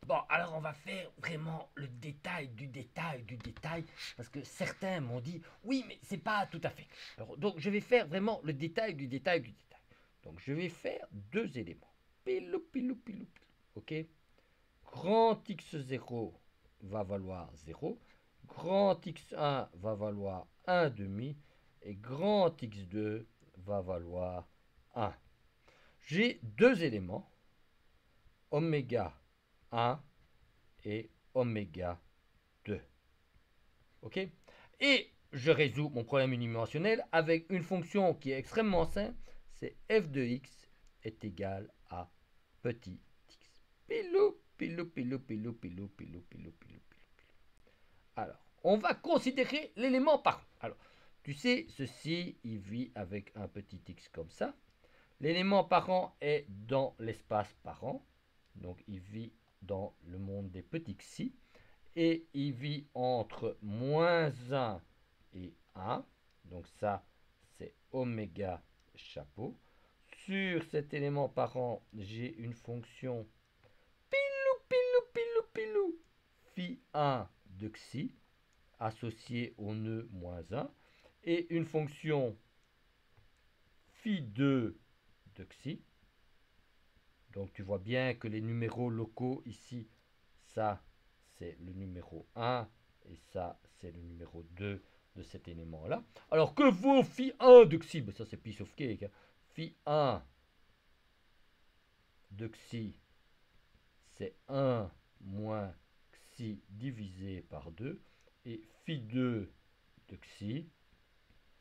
Bon, alors on va faire vraiment le détail du détail du détail, parce que certains m'ont dit, oui, mais c'est pas tout à fait. Alors, donc je vais faire vraiment le détail du détail du détail. Donc je vais faire deux éléments. Pilou, pilou, pilou, pilou. Ok. Grand x0 va valoir 0. Grand x1 va valoir 1 demi. Et grand x2 va valoir 1. J'ai deux éléments, oméga 1 et oméga 2. Ok. Et je résous mon problème unidimensionnel avec une fonction qui est extrêmement simple, c'est f de x est égal à petit x. Pilou, pilou, pilou, pilou, pilou, pilou, pilou, pilou, pilou. Alors, on va considérer l'élément parent. Alors, tu sais, ceci, il vit avec un petit x comme ça. L'élément parent est dans l'espace parent. Donc, il vit dans le monde des petits xi. Et il vit entre moins 1 et 1. Donc, ça, c'est oméga chapeau. Sur cet élément parent, j'ai une fonction pilou, pilou, pilou, pilou, phi 1 de xi associée au nœud moins 1 et une fonction phi 2 de xi. Donc tu vois bien que les numéros locaux ici, ça c'est le numéro 1 et ça c'est le numéro 2 de cet élément-là. Alors que vaut phi 1 de xi? Ben, ça c'est piece of cake. Hein. Phi 1 de xi, c'est 1 moins xi divisé par 2. Et phi 2 de xi,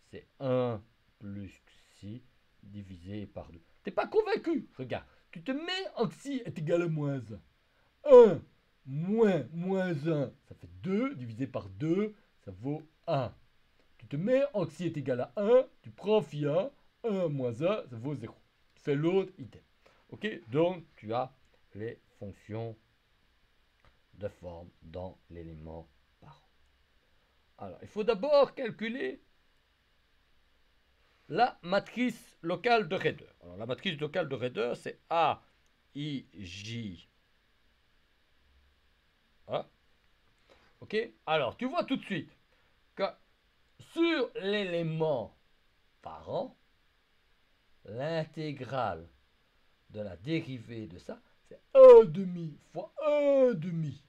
c'est 1 plus xi divisé par 2. T'es pas convaincu? Regarde, tu te mets en xi est égal à moins 1. 1 moins 1, ça fait 2, divisé par 2, ça vaut 1. Tu te mets en xi est égal à 1, tu prends phi 1 moins 1, ça vaut 0. Tu fais l'autre idem. Ok, donc tu as les fonctions de forme dans l'élément parent. Alors, il faut d'abord calculer la matrice locale de raideur. Alors, la matrice locale de raideur, c'est A, I, J, A. Ok. Alors, tu vois tout de suite que sur l'élément parent, l'intégrale de la dérivée de ça, c'est 1 demi fois 1 demi.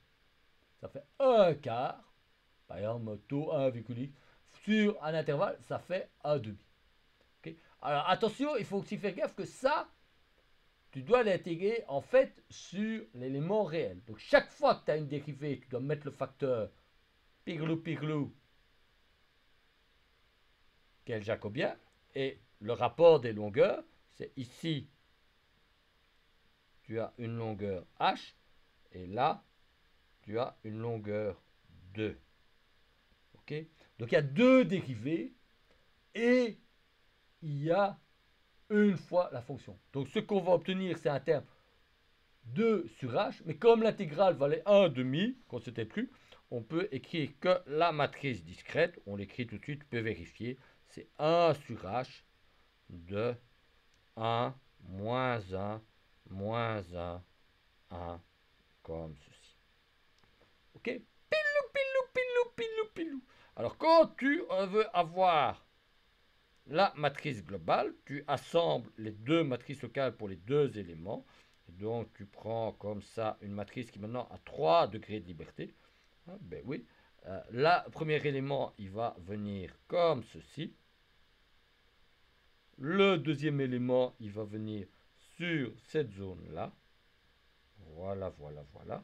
Ça fait 1 quart. Par exemple, taux 1,x sur un intervalle, ça fait 1 demi. Okay. Alors, attention, il faut aussi faire gaffe que ça, tu dois l'intégrer en fait sur l'élément réel. Donc chaque fois que tu as une dérivée, tu dois mettre le facteur piglou qui est le jacobien. Et le rapport des longueurs, c'est ici, tu as une longueur h. Et là, tu as une longueur 2. Ok. Donc il y a deux dérivées. Et il y a une fois la fonction. Donc ce qu'on va obtenir, c'est un terme 2 sur h, mais comme l'intégrale valait 1 demi, qu'on s'était pris, on peut écrire que la matrice discrète, on l'écrit tout de suite, tu peux vérifier, c'est 1 sur h de 1, moins 1, moins 1, 1, comme ceci. Ok? Pilou, pilou, pilou, pilou, pilou. Alors quand tu veux avoir la matrice globale, tu assembles les deux matrices locales pour les deux éléments. Et donc, tu prends comme ça une matrice qui maintenant a 3 degrés de liberté. Ah, ben oui. Le premier élément, il va venir comme ceci. Le deuxième élément, il va venir sur cette zone-là. Voilà, voilà, voilà.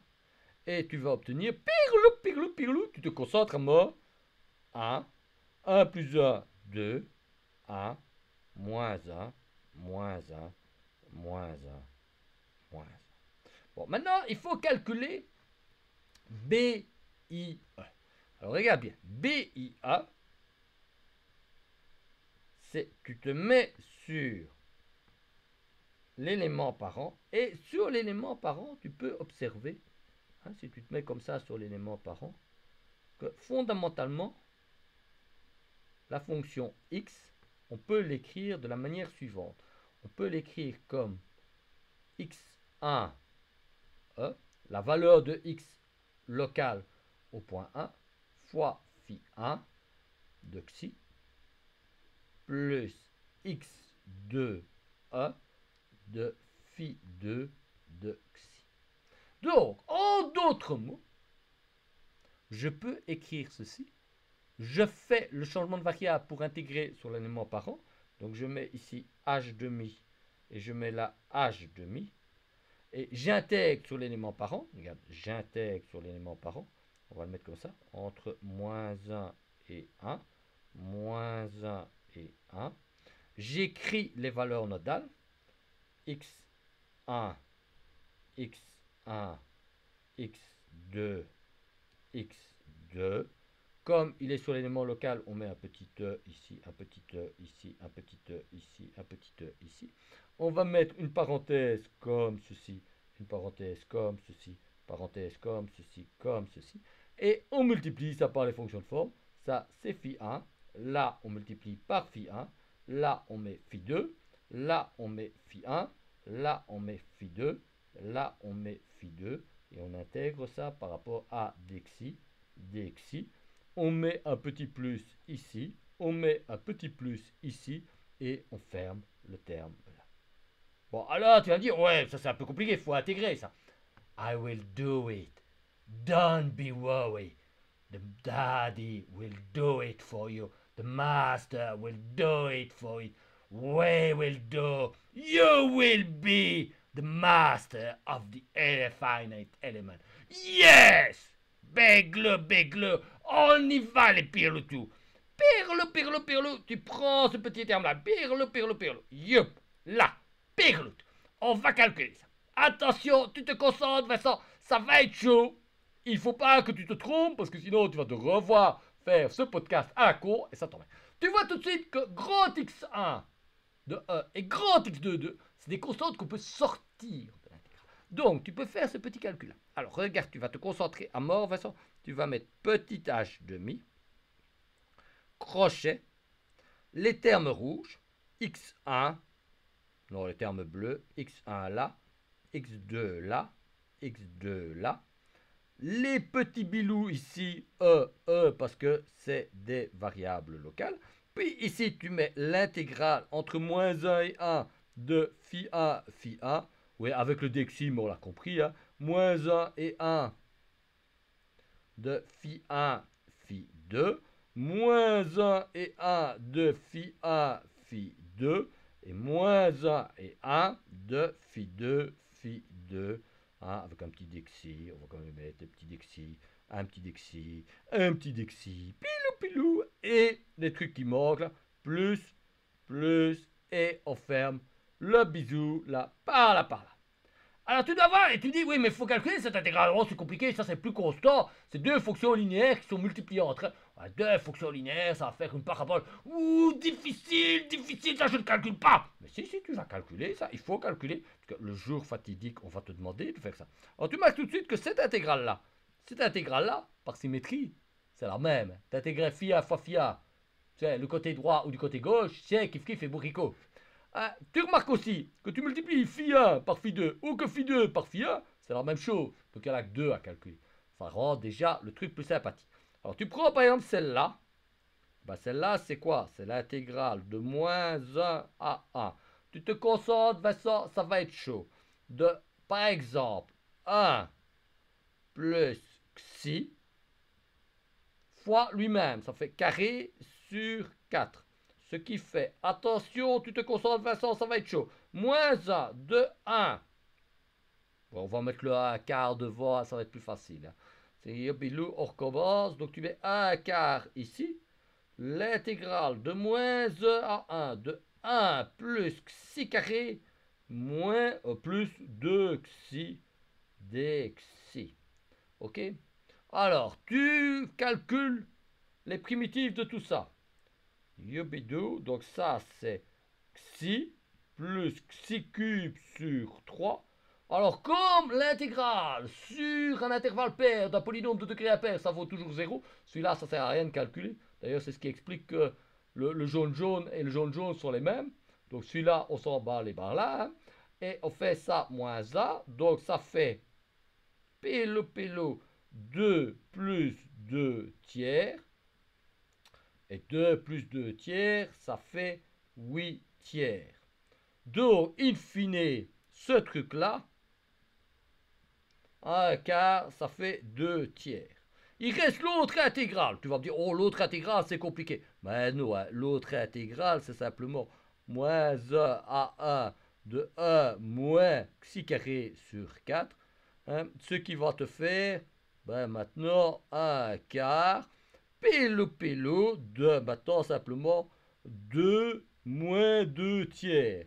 Et tu vas obtenir, pirlou, pirlou, pirlou, tu te concentres à mort. 1, 1 plus 1, 2, 1, moins 1, moins 1, moins 1, moins 1. Bon, maintenant, il faut calculer BIE. Alors, regarde bien. BIA, c'est tu te mets sur l'élément parent. Et sur l'élément parent, tu peux observer, hein, si tu te mets comme ça sur l'élément parent, que fondamentalement, la fonction x, on peut l'écrire de la manière suivante. On peut l'écrire comme x1 E la valeur de x local au point 1 fois phi 1 de xi plus x2 1 de phi 2 de xi. Donc, en d'autres mots, je peux écrire ceci. Je fais le changement de variable pour intégrer sur l'élément parent. Donc, je mets ici h demi et je mets là h demi. Et j'intègre sur l'élément parent. Regarde, j'intègre sur l'élément parent. On va le mettre comme ça. Entre moins 1 et 1. Moins 1 et 1. J'écris les valeurs nodales. x1, x1, x2, x2. Comme il est sur l'élément local, on met un petit e ici, un petit e ici, un petit e ici, un petit e ici. On va mettre une parenthèse comme ceci, une parenthèse comme ceci, parenthèse comme ceci, comme ceci. Et on multiplie ça par les fonctions de forme. Ça, c'est phi 1. Là, on multiplie par phi 1. Là, on met phi 2. Là, on met phi 1. Là, on met phi 2. Là, on met phi 2. Et on intègre ça par rapport à dxi, dxi. On met un petit plus ici. On met un petit plus ici. Et on ferme le terme là. Bon, alors, tu vas me dire, ouais, ça c'est un peu compliqué, il faut intégrer ça. I will do it. Don't be worried. The daddy will do it for you. The master will do it for you. We will do. You will be the master of the finite element. Yes! Bégle, on y va les pirloutou. Pirlou, tu prends ce petit terme-là. Pirlou. Yup, là, pirlout. On va calculer ça. Attention, tu te concentres, Vincent, ça va être chaud. Il faut pas que tu te trompes, parce que sinon tu vas te revoir faire ce podcast à la cour, et ça tombe. Tu vois tout de suite que grand x1 de 1 et grand x2 de 2, c'est des constantes qu'on peut sortir de l'intégrale. Donc, tu peux faire ce petit calcul-là. Alors, regarde, tu vas te concentrer à mort, Vincent. Tu vas mettre petit h demi, crochet, les termes rouges, x1, non, les termes bleus, x1 là, x2 là, x2 là. Les petits bilous ici, parce que c'est des variables locales. Puis ici, tu mets l'intégrale entre moins 1 et 1 de phi 1, phi 1. Oui, avec le dexime, on l'a compris. Hein. Moins 1 et 1 de phi 1, phi 2. Moins 1 et 1 de phi 1, phi 2. Et moins 1 et 1 de phi 2, phi 2. Hein, avec un petit dexi, on va quand même mettre un petit dexi, un petit dexi, un petit dexi, pilou, et les trucs qui manquent là, plus, et on ferme le bisou là, par là. Alors tu dois voir, et tu dis, oui, mais il faut calculer cette intégrale. Oh, c'est compliqué, ça c'est plus constant. C'est deux fonctions linéaires qui sont multipliées entre elles. Ouais, deux fonctions linéaires, ça va faire une parabole. Ouh, difficile, ça je ne calcule pas. Mais si, tu vas calculer ça, il faut calculer. Parce que le jour fatidique, on va te demander de faire ça. Alors tu marques tout de suite que cette intégrale-là, par symétrie, c'est la même. Tu intégrais phi a fois phi a. C'est le côté droit ou du côté gauche, c'est kiff et bourricot. Tu remarques aussi que tu multiplies phi 1 par phi 2 ou que phi 2 par phi 1, c'est la même chose. Donc il n'y en a que 2 à calculer. Ça rend déjà le truc plus sympathique. Alors tu prends par exemple celle-là. Ben, celle-là, c'est quoi? C'est l'intégrale de moins 1 à 1. Tu te concentres, Vincent, ça va être chaud. De, par exemple, 1 plus xi fois lui-même. Ça fait carré sur 4. Ce qui fait, attention, tu te concentres, Vincent, ça va être chaud. Moins 1 de 1. Bon, on va mettre le 1 quart devant, ça va être plus facile. Hein. C'est bilou, on recommence. Donc tu mets 1 quart ici. L'intégrale de moins 1 à 1 de 1 plus xi carré moins plus 2 xi dxi. Ok? Alors, tu calcules les primitives de tout ça. Yubidou, donc ça c'est xi plus xi cube sur 3. Alors comme l'intégrale sur un intervalle pair d'un polynôme de degré impair, ça vaut toujours 0, celui-là ça sert à rien de calculer. D'ailleurs c'est ce qui explique que le jaune et le jaune sont les mêmes. Donc celui-là on s'en bat les barres là. Hein. Et on fait ça moins 1, donc ça fait Pélo, 2 plus 2 tiers. Et 2 plus 2 tiers, ça fait 8 tiers. Donc, in fine, ce truc-là, un quart, ça fait 2 tiers. Il reste l'autre intégrale. Tu vas me dire, oh, l'autre intégrale, c'est compliqué. Mais non, hein, l'autre intégrale, c'est simplement moins 1 à 1 de 1 moins xi carré sur 4. Hein, ce qui va te faire, ben, maintenant, un quart. Pélo, de maintenant simplement 2 moins 2 tiers.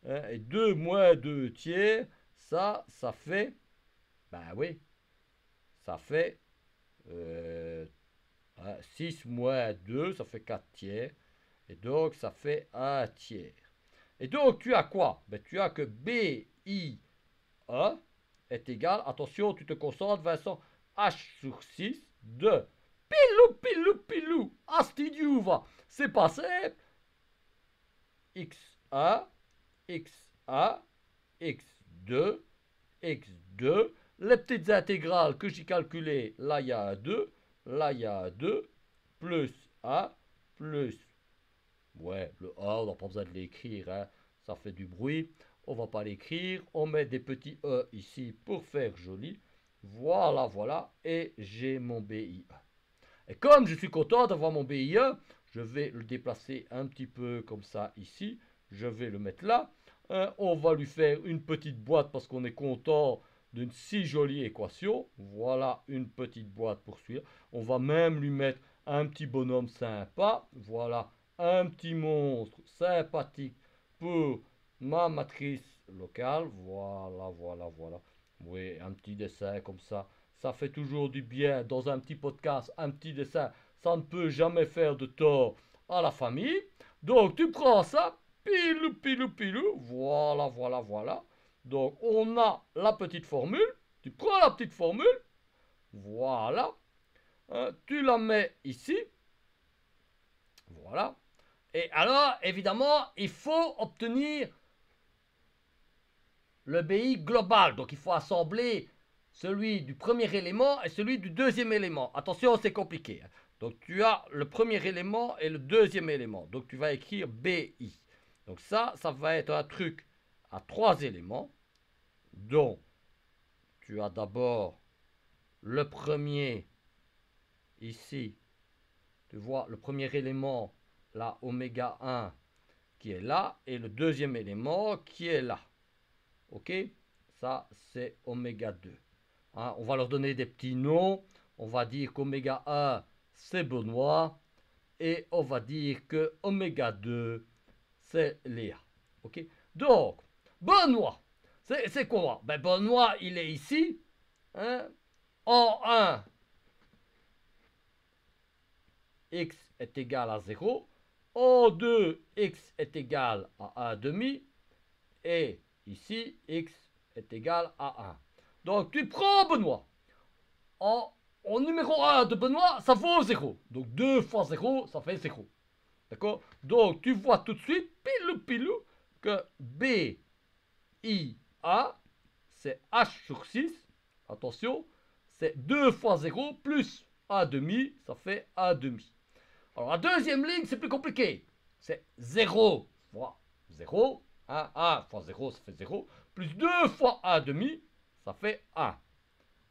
Hein, et 2 moins 2 tiers, ça fait, ben oui, ça fait 6 moins 2, ça fait 4 tiers. Et donc, ça fait 1 tiers. Et donc, tu as quoi? Ben, tu as que BI1 est égal, attention, tu te concentres, Vincent, H sur 6 de pilou, astidiuva. C'est pas simple. X1, X1, X2, X2. Les petites intégrales que j'ai calculées, là il y a un 2, là il y a un 2, plus 1, plus, ouais, le 1, on n'a pas besoin de l'écrire, hein, ça fait du bruit, on va pas l'écrire, on met des petits E ici pour faire joli, voilà, et j'ai mon BI1. Et comme je suis content d'avoir mon BI1, je vais le déplacer un petit peu comme ça ici, je vais le mettre là, on va lui faire une petite boîte parce qu'on est content d'une si jolie équation. Voilà une petite boîte pour suivre. On va même lui mettre un petit bonhomme sympa. Voilà un petit monstre sympathique pour ma matrice locale. Voilà. Oui, un petit dessin comme ça. Ça fait toujours du bien dans un petit podcast. Un petit dessin, ça ne peut jamais faire de tort à la famille. Donc tu prends ça. Pilou. Voilà. Donc, on a la petite formule. Tu prends la petite formule. Voilà. Tu la mets ici. Voilà. Et alors, évidemment, il faut obtenir le BI global. Donc, il faut assembler celui du premier élément et celui du deuxième élément. Attention, c'est compliqué. Donc, tu as le premier élément et le deuxième élément. Donc, tu vas écrire BI. Donc, ça va être un truc à 3 éléments. Donc, tu as d'abord le premier ici. Tu vois le premier élément, là, oméga 1, qui est là, et le deuxième élément qui est là. Ok? Ça, c'est oméga 2. Hein, on va leur donner des petits noms. On va dire qu'oméga 1, c'est Benoît. Et on va dire que oméga 2, c'est Léa. Ok? Donc, Benoît. C'est quoi? Ben, Benoît, il est ici. Hein? En 1, x est égal à 0. En 2, x est égal à 1 demi. Et ici, x est égal à 1. Donc, tu prends Benoît. En numéro 1 de Benoît, ça vaut 0. Donc, 2 fois 0, ça fait 0. D'accord? Donc, tu vois tout de suite, pilou, que B, I, A, c'est H sur 6. Attention, c'est 2 fois 0 plus 1 demi, ça fait 1 demi. Alors, la deuxième ligne, c'est plus compliqué. C'est 0 fois 0. 1 fois 0, ça fait 0. Plus 2 fois 1 demi, ça fait 1.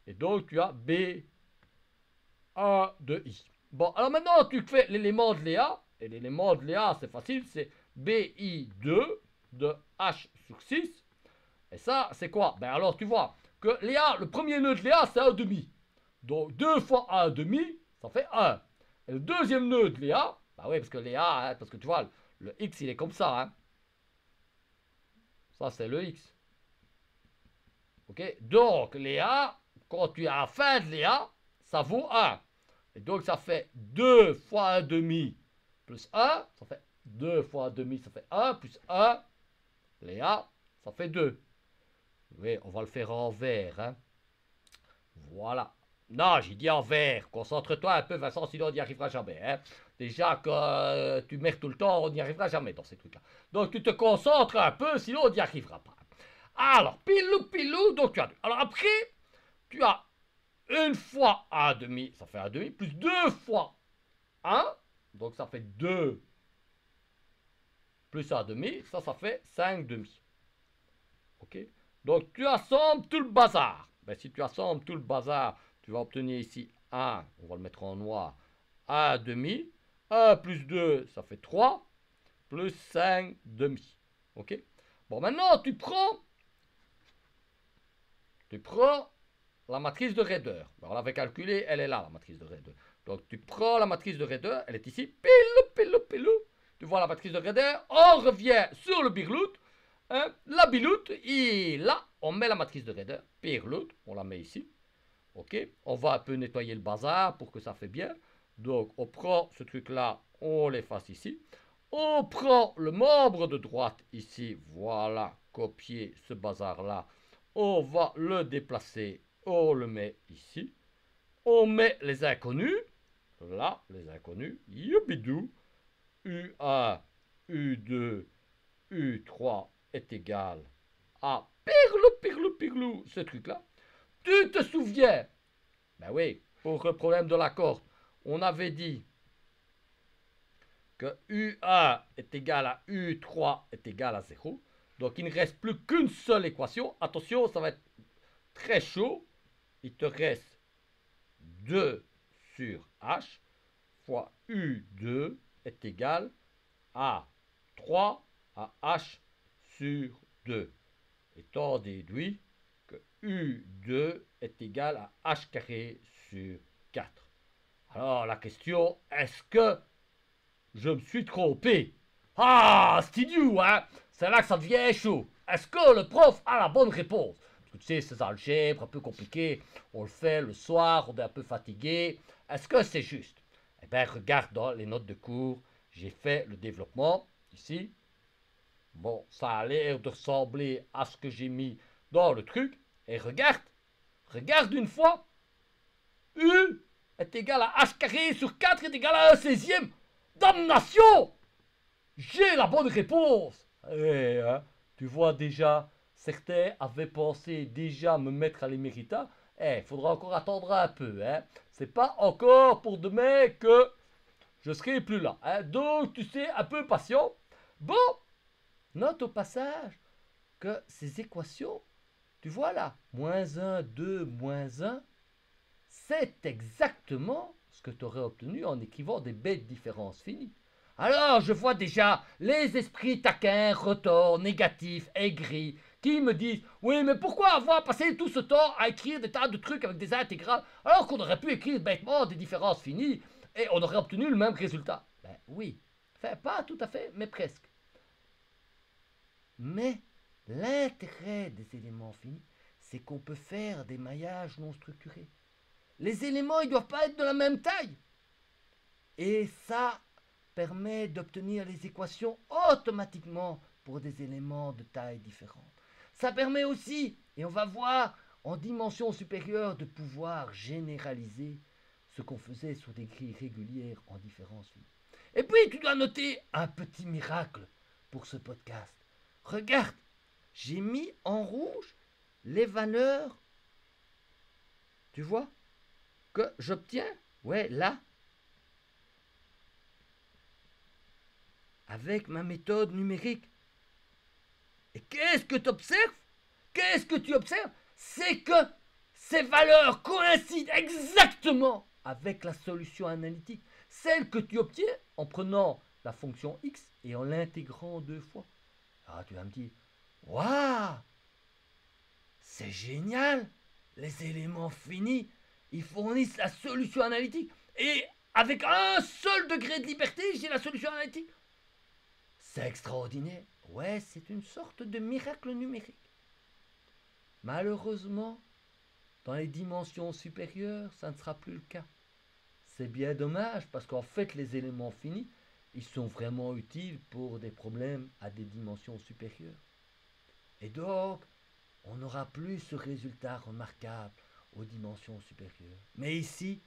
Et donc, tu as B, A de I. Bon, alors maintenant, tu fais l'élément de Léa. Et l'élément de Léa, c'est facile, c'est BI2 de H sur 6. Et ça, c'est quoi? Ben alors, tu vois que Léa, le premier nœud de Léa, c'est 1 demi. Donc, 2 fois 1 demi, ça fait 1. Et le deuxième nœud de Léa, bah oui, parce que Léa, hein, parce que tu vois, le X, il est comme ça. Hein. Ça, c'est le X. Ok? Donc, Léa, quand tu as la fin de Léa, ça vaut 1. Et donc, ça fait 2 fois 1 demi plus 1. Ça fait 2 fois 1 demi, ça fait 1 plus 1. Léa, ça fait 2. Oui, on va le faire en vert. Hein. Voilà. Non, j'ai dit en vert. Concentre-toi un peu, Vincent, sinon on n'y arrivera jamais. Hein. Déjà que tu merdes tout le temps, on n'y arrivera jamais dans ces trucs-là. Donc tu te concentres un peu, sinon on n'y arrivera pas. Alors, pilou, donc tu as deux. Alors après, tu as une fois a demi, ça fait a demi, plus 2 fois 1, donc ça fait 2 plus a demi, ça fait 5 demi. Ok? Donc tu assembles tout le bazar. Ben, si tu assembles tout le bazar, tu vas obtenir ici 1, on va le mettre en noir, a demi, 1 plus 2, ça fait 3, plus 5 demi. Ok? Bon, maintenant tu prends la matrice de raideur. Alors, on l'avait calculée, elle est là, la matrice de raideur. Donc, tu prends la matrice de raideur, elle est ici, pile. Tu vois la matrice de raideur, on revient sur le birlout. Hein, la biloute, et là, on met la matrice de raideur, birlout, on la met ici. Ok, on va un peu nettoyer le bazar pour que ça fait bien. Donc, on prend ce truc-là, on l'efface ici. On prend le membre de droite ici, voilà, copier ce bazar-là. On va le déplacer, on le met ici. On met les inconnus, là, les inconnus, youbidou, U1, U2, U3 est égal à pirlou, ce truc-là. Tu te souviens? Ben oui, pour le problème de la corde, on avait dit que U1 est égal à U3 est égal à 0. Donc il ne reste plus qu'une seule équation. Attention, ça va être très chaud. Il te reste 2 sur H fois U2 est égal à 3 à H sur 2. Étant déduit que U2 est égal à H carré sur 4. Alors la question, est-ce que je me suis trompé? Ah, c'est idiot, hein? C'est là que ça devient chaud. Est-ce que le prof a la bonne réponse? Parce que tu sais, ces algèbres un peu compliquées, on le fait le soir, on est un peu fatigué. Est-ce que c'est juste? Eh bien, regarde dans les notes de cours, j'ai fait le développement ici. Bon, ça a l'air de ressembler à ce que j'ai mis dans le truc. Et regarde une fois. U est égal à H carré sur 4 est égal à 1/16e. Damnation! J'ai la bonne réponse. Eh, hein, tu vois déjà, certains avaient pensé déjà me mettre à l'éméritat. Il faudra encore attendre un peu. Hein. C'est pas encore pour demain que je serai plus là. Hein. Donc, tu sais, un peu patient. Bon, note au passage que ces équations, tu vois là, moins 1, 2, moins 1, c'est exactement ce que tu aurais obtenu en écrivant des bêtes différences finies. Alors, je vois déjà les esprits taquins, retors, négatifs, aigris, qui me disent « Oui, mais pourquoi avoir passé tout ce temps à écrire des tas de trucs avec des intégrales alors qu'on aurait pu écrire bêtement des différences finies et on aurait obtenu le même résultat ?» Ben oui, enfin pas tout à fait, mais presque. Mais l'intérêt des éléments finis, c'est qu'on peut faire des maillages non structurés. Les éléments, ils ne doivent pas être de la même taille. Et ça permet d'obtenir les équations automatiquement pour des éléments de taille différente. Ça permet aussi, et on va voir en dimension supérieure, de pouvoir généraliser ce qu'on faisait sur des grilles régulières en différence finie. Et puis, tu dois noter un petit miracle pour ce podcast. Regarde, j'ai mis en rouge les valeurs, tu vois, que j'obtiens, ouais, là, avec ma méthode numérique. Et qu'est-ce que tu observes? Qu'est-ce que tu observes? C'est que ces valeurs coïncident exactement avec la solution analytique, celle que tu obtiens en prenant la fonction x et en l'intégrant 2 fois. Alors tu vas me dire, waouh, c'est génial, les éléments finis, ils fournissent la solution analytique. Et avec un seul degré de liberté, j'ai la solution analytique. C'est extraordinaire. Ouais, c'est une sorte de miracle numérique. Malheureusement, dans les dimensions supérieures, ça ne sera plus le cas. C'est bien dommage parce qu'en fait, les éléments finis, ils sont vraiment utiles pour des problèmes à des dimensions supérieures. Et donc, on n'aura plus ce résultat remarquable aux dimensions supérieures. Mais ici,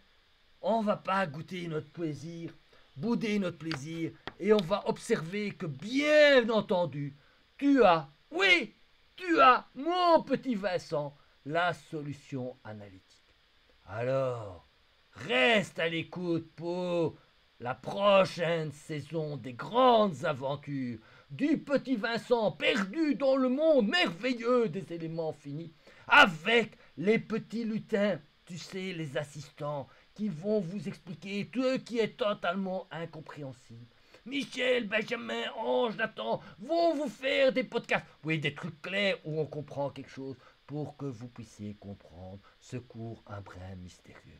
on ne va pas goûter notre plaisir, bouder notre plaisir, et on va observer que, bien entendu, tu as, oui, tu as, mon petit Vincent, la solution analytique. Alors, reste à l'écoute pour la prochaine saison des grandes aventures du petit Vincent perdu dans le monde merveilleux des éléments finis, avec les petits lutins, tu sais, les assistants, qui vont vous expliquer tout ce qui est totalement incompréhensible. Michel, Benjamin, Ange, Nathan vont vous faire des podcasts, oui, des trucs clairs où on comprend quelque chose pour que vous puissiez comprendre ce cours un brin mystérieux.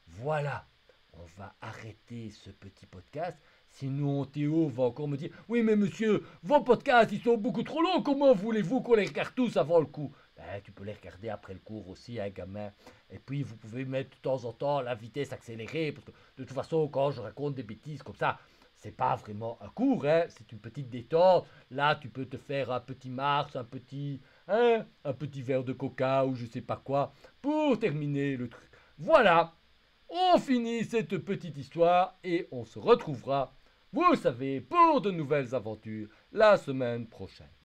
Voilà, on va arrêter ce petit podcast. Sinon, Théo va encore me dire « Oui, mais monsieur, vos podcasts, ils sont beaucoup trop longs. Comment voulez-vous qu'on les regarde tous avant le cours ?» Ben, tu peux les regarder après le cours aussi, hein, gamin. Et puis, vous pouvez mettre de temps en temps la vitesse accélérée. Parce que de toute façon, quand je raconte des bêtises comme ça, c'est pas vraiment un cours, hein, c'est une petite détente. Là, tu peux te faire un petit Mars, un petit verre de coca ou je sais pas quoi pour terminer le truc. Voilà, on finit cette petite histoire et on se retrouvera, vous savez, pour de nouvelles aventures la semaine prochaine.